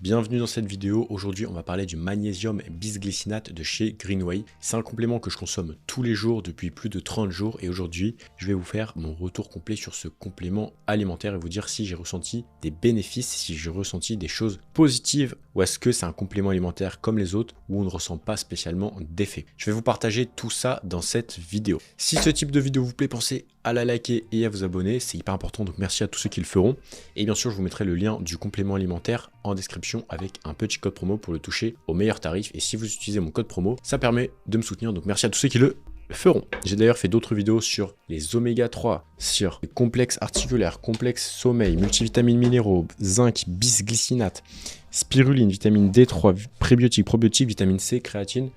Bienvenue dans cette vidéo. Aujourd'hui, on va parler du magnésium bisglycinate de chez Greenway. C'est un complément que je consomme tous les jours depuis plus de 30 jours et aujourd'hui, je vais vous faire mon retour complet sur ce complément alimentaire et vous dire si j'ai ressenti des bénéfices, si j'ai ressenti des choses positives ou est-ce que c'est un complément alimentaire comme les autres où on ne ressent pas spécialement d'effet. Je vais vous partager tout ça dans cette vidéo. Si ce type de vidéo vous plaît, pensez à la liker et à vous abonner, c'est hyper important, donc merci à tous ceux qui le feront. Et bien sûr, je vous mettrai le lien du complément alimentaire en description avec un petit code promo pour le toucher au meilleur tarif. Et si vous utilisez mon code promo, ça permet de me soutenir, donc merci à tous ceux qui le feront. J'ai d'ailleurs fait d'autres vidéos sur les oméga 3, sur les complexes articulaires, complexes sommeil, multivitamines minéraux, zinc, bisglycinate, spiruline, vitamine D3, prébiotiques, probiotiques, vitamine C, créatine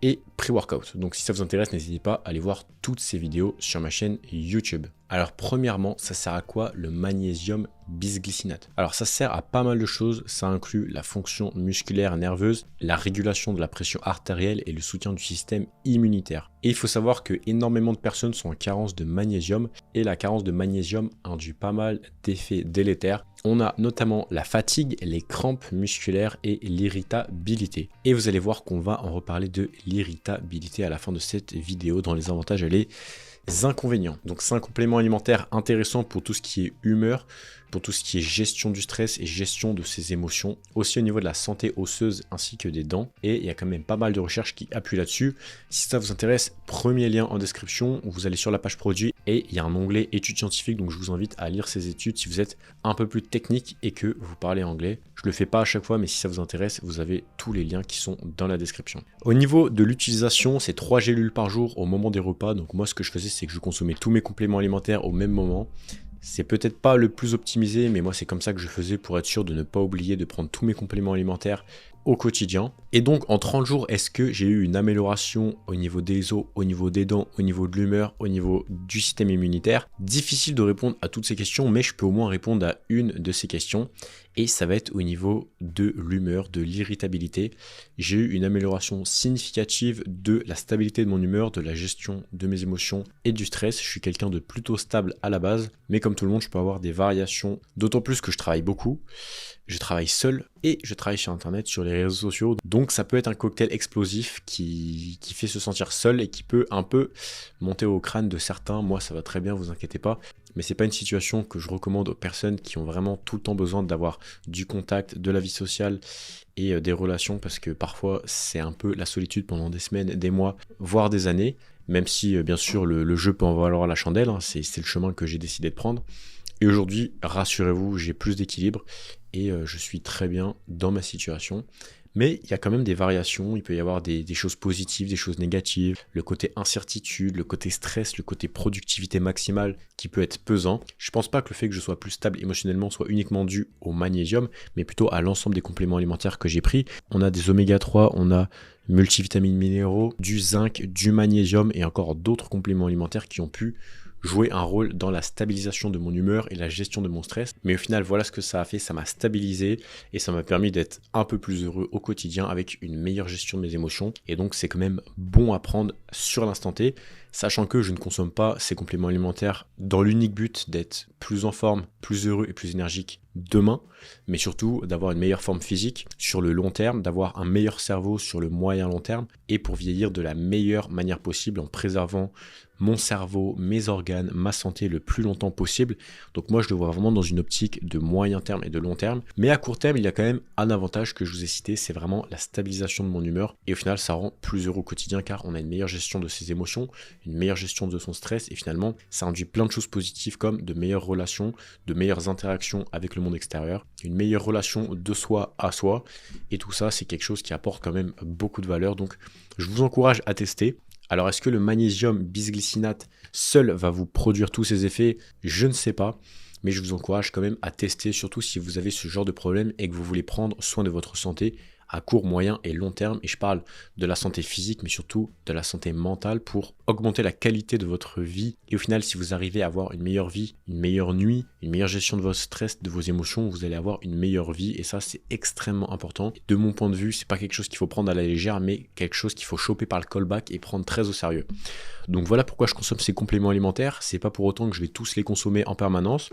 et pré-workout. Donc si ça vous intéresse, n'hésitez pas à aller voir toutes ces vidéos sur ma chaîne YouTube. Alors premièrement, ça sert à quoi le magnésium bisglycinate? Alors ça sert à pas mal de choses, ça inclut la fonction musculaire nerveuse, la régulation de la pression artérielle et le soutien du système immunitaire. Et il faut savoir que énormément de personnes sont en carence de magnésium et la carence de magnésium induit pas mal d'effets délétères. On a notamment la fatigue, les crampes musculaires et l'irritabilité. Et vous allez voir qu'on va en reparler de l'irritabilité à la fin de cette vidéo dans les avantages et les inconvénients. Donc c'est un complément alimentaire intéressant pour tout ce qui est humeur, pour tout ce qui est gestion du stress et gestion de ses émotions, aussi au niveau de la santé osseuse ainsi que des dents. Et il y a quand même pas mal de recherches qui appuient là-dessus. Si ça vous intéresse, premier lien en description, vous allez sur la page produit et il y a un onglet études scientifiques, donc je vous invite à lire ces études si vous êtes un peu plus technique et que vous parlez anglais. Je le fais pas à chaque fois, mais si ça vous intéresse, vous avez tous les liens qui sont dans la description. Au niveau de l'utilisation, c'est 3 gélules par jour au moment des repas. Donc moi, ce que je faisais, c'est que je consommais tous mes compléments alimentaires au même moment. C'est peut-être pas le plus optimisé, mais moi c'est comme ça que je faisais pour être sûr de ne pas oublier de prendre tous mes compléments alimentaires au quotidien. Et donc en 30 jours, est-ce que j'ai eu une amélioration au niveau des os, au niveau des dents, au niveau de l'humeur, au niveau du système immunitaire? Difficile de répondre à toutes ces questions, mais je peux au moins répondre à une de ces questions. Et ça va être au niveau de l'humeur, de l'irritabilité. J'ai eu une amélioration significative de la stabilité de mon humeur, de la gestion de mes émotions et du stress. Je suis quelqu'un de plutôt stable à la base, mais comme tout le monde, je peux avoir des variations, d'autant plus que je travaille beaucoup. Je travaille seul et je travaille sur internet, sur les réseaux sociaux. Donc ça peut être un cocktail explosif qui fait se sentir seul et qui peut un peu monter au crâne de certains. Moi ça va très bien, vous inquiétez pas. Mais c'est pas une situation que je recommande aux personnes qui ont vraiment tout le temps besoin d'avoir du contact, de la vie sociale et des relations, parce que parfois c'est un peu la solitude pendant des semaines, des mois, voire des années. Même si bien sûr le jeu peut en valoir la chandelle, hein, c'est le chemin que j'ai décidé de prendre. Et aujourd'hui, rassurez-vous, j'ai plus d'équilibre et je suis très bien dans ma situation. Mais il y a quand même des variations, il peut y avoir des choses positives, des choses négatives, le côté incertitude, le côté stress, le côté productivité maximale qui peut être pesant. Je pense pas que le fait que je sois plus stable émotionnellement soit uniquement dû au magnésium, mais plutôt à l'ensemble des compléments alimentaires que j'ai pris. On a des oméga 3, on a multivitamines minéraux, du zinc, du magnésium et encore d'autres compléments alimentaires qui ont pu jouer un rôle dans la stabilisation de mon humeur et la gestion de mon stress. Mais au final, voilà ce que ça a fait, ça m'a stabilisé et ça m'a permis d'être un peu plus heureux au quotidien avec une meilleure gestion de mes émotions. Et donc c'est quand même bon à prendre sur l'instant T, sachant que je ne consomme pas ces compléments alimentaires dans l'unique but d'être plus en forme, plus heureux et plus énergique demain, mais surtout d'avoir une meilleure forme physique sur le long terme, d'avoir un meilleur cerveau sur le moyen long terme et pour vieillir de la meilleure manière possible en préservant mon cerveau, mes organes, ma santé le plus longtemps possible. Donc moi je le vois vraiment dans une optique de moyen terme et de long terme. Mais à court terme, il y a quand même un avantage que je vous ai cité, c'est vraiment la stabilisation de mon humeur. Et au final, ça rend plus heureux au quotidien car on a une meilleure gestion de ses émotions, une meilleure gestion de son stress et finalement, ça induit plein de choses positives comme de meilleures relations, de meilleures interactions avec le monde extérieur, une meilleure relation de soi à soi. Et tout ça, c'est quelque chose qui apporte quand même beaucoup de valeur. Donc je vous encourage à tester. Alors, est-ce que le magnésium bisglycinate seul va vous produire tous ces effets? Je ne sais pas, mais je vous encourage quand même à tester, surtout si vous avez ce genre de problème et que vous voulez prendre soin de votre santé à court, moyen et long terme. Et je parle de la santé physique, mais surtout de la santé mentale pour augmenter la qualité de votre vie. Et au final, si vous arrivez à avoir une meilleure vie, une meilleure nuit, une meilleure gestion de votre stress, de vos émotions, vous allez avoir une meilleure vie. Et ça, c'est extrêmement important. De mon point de vue, c'est pas quelque chose qu'il faut prendre à la légère, mais quelque chose qu'il faut choper par le callback et prendre très au sérieux. Donc voilà pourquoi je consomme ces compléments alimentaires. C'est pas pour autant que je vais tous les consommer en permanence.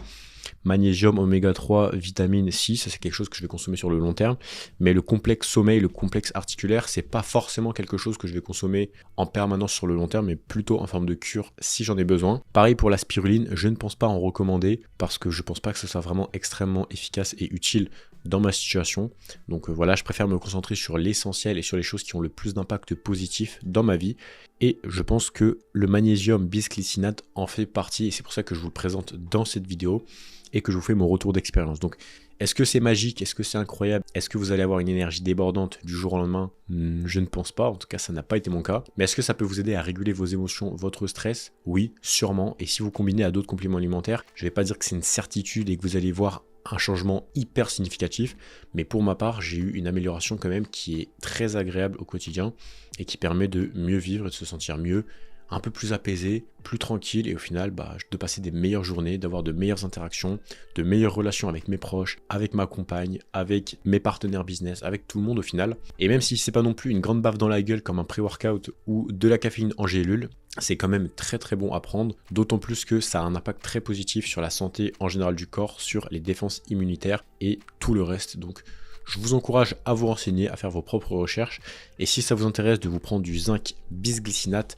Magnésium, oméga 3, vitamine C, ça c'est quelque chose que je vais consommer sur le long terme. Mais le complexe sommeil, le complexe articulaire, c'est pas forcément quelque chose que je vais consommer en permanence sur le long terme, mais plutôt en forme de cure si j'en ai besoin. Pareil pour la spiruline, je ne pense pas en recommander parce que je pense pas que ce soit vraiment extrêmement efficace et utile dans ma situation. Donc voilà, je préfère me concentrer sur l'essentiel et sur les choses qui ont le plus d'impact positif dans ma vie. Et je pense que le magnésium bisglycinate en fait partie et c'est pour ça que je vous le présente dans cette vidéo et que je vous fais mon retour d'expérience. Donc est-ce que c'est magique? Est-ce que c'est incroyable? Est-ce que vous allez avoir une énergie débordante du jour au lendemain? Je ne pense pas, en tout cas ça n'a pas été mon cas. Mais est-ce que ça peut vous aider à réguler vos émotions, votre stress? Oui, sûrement. Et si vous combinez à d'autres compléments alimentaires, je ne vais pas dire que c'est une certitude et que vous allez voir un changement hyper significatif, mais pour ma part, j'ai eu une amélioration quand même qui est très agréable au quotidien et qui permet de mieux vivre et de se sentir mieux, un peu plus apaisé, plus tranquille et au final de passer des meilleures journées, d'avoir de meilleures interactions, de meilleures relations avec mes proches, avec ma compagne, avec mes partenaires business, avec tout le monde au final. Et même si c'est pas non plus une grande baffe dans la gueule comme un pré-workout ou de la caféine en gélule, c'est quand même très très bon à prendre, d'autant plus que ça a un impact très positif sur la santé en général du corps, sur les défenses immunitaires et tout le reste. Donc je vous encourage à vous renseigner, à faire vos propres recherches et si ça vous intéresse de vous prendre du zinc bisglycinate,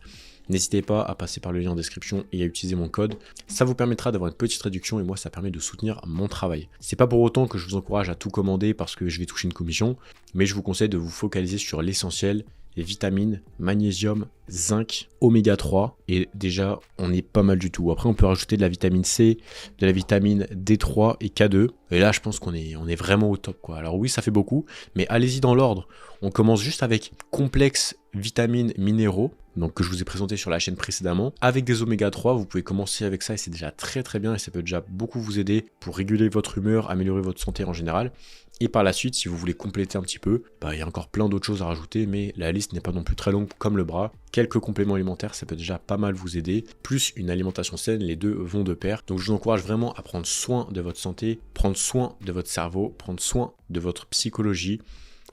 n'hésitez pas à passer par le lien en description et à utiliser mon code. Ça vous permettra d'avoir une petite réduction et moi ça permet de soutenir mon travail. C'est pas pour autant que je vous encourage à tout commander parce que je vais toucher une commission, mais je vous conseille de vous focaliser sur l'essentiel, les vitamines, magnésium, zinc, oméga 3 et déjà on est pas mal du tout. Après on peut rajouter de la vitamine C, de la vitamine D3 et K2 et là je pense qu'on est vraiment au top quoi. Alors oui ça fait beaucoup mais allez-y dans l'ordre. On commence juste avec complexe vitamines minéraux donc que je vous ai présenté sur la chaîne précédemment avec des oméga 3, vous pouvez commencer avec ça et c'est déjà très très bien et ça peut déjà beaucoup vous aider pour réguler votre humeur, améliorer votre santé en général. Et par la suite, si vous voulez compléter un petit peu, il y a encore plein d'autres choses à rajouter, mais la liste n'est pas non plus très longue comme le bras. Quelques compléments alimentaires, ça peut déjà pas mal vous aider. Plus une alimentation saine, les deux vont de pair. Donc je vous encourage vraiment à prendre soin de votre santé, prendre soin de votre cerveau, prendre soin de votre psychologie,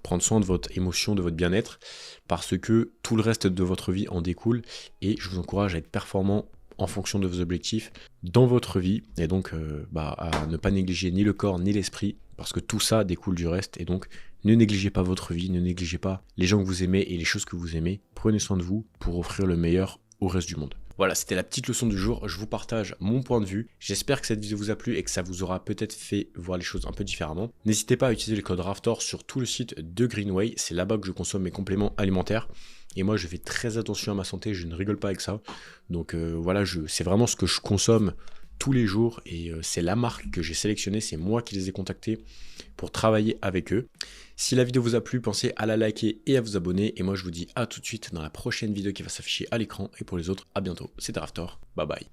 prendre soin de votre émotion, de votre bien-être, parce que tout le reste de votre vie en découle. Et je vous encourage à être performant en fonction de vos objectifs dans votre vie et donc à ne pas négliger ni le corps ni l'esprit parce que tout ça découle du reste et donc ne négligez pas votre vie, ne négligez pas les gens que vous aimez et les choses que vous aimez, prenez soin de vous pour offrir le meilleur au reste du monde. Voilà, c'était la petite leçon du jour, je vous partage mon point de vue, j'espère que cette vidéo vous a plu et que ça vous aura peut-être fait voir les choses un peu différemment. N'hésitez pas à utiliser le code RAFTOR sur tout le site de Greenway, c'est là-bas que je consomme mes compléments alimentaires. Et moi, je fais très attention à ma santé, je ne rigole pas avec ça. Donc voilà, c'est vraiment ce que je consomme tous les jours et c'est la marque que j'ai sélectionnée, c'est moi qui les ai contactés pour travailler avec eux. Si la vidéo vous a plu, pensez à la liker et à vous abonner. Et moi, je vous dis à tout de suite dans la prochaine vidéo qui va s'afficher à l'écran. Et pour les autres, à bientôt. C'était RAFTOR, bye bye.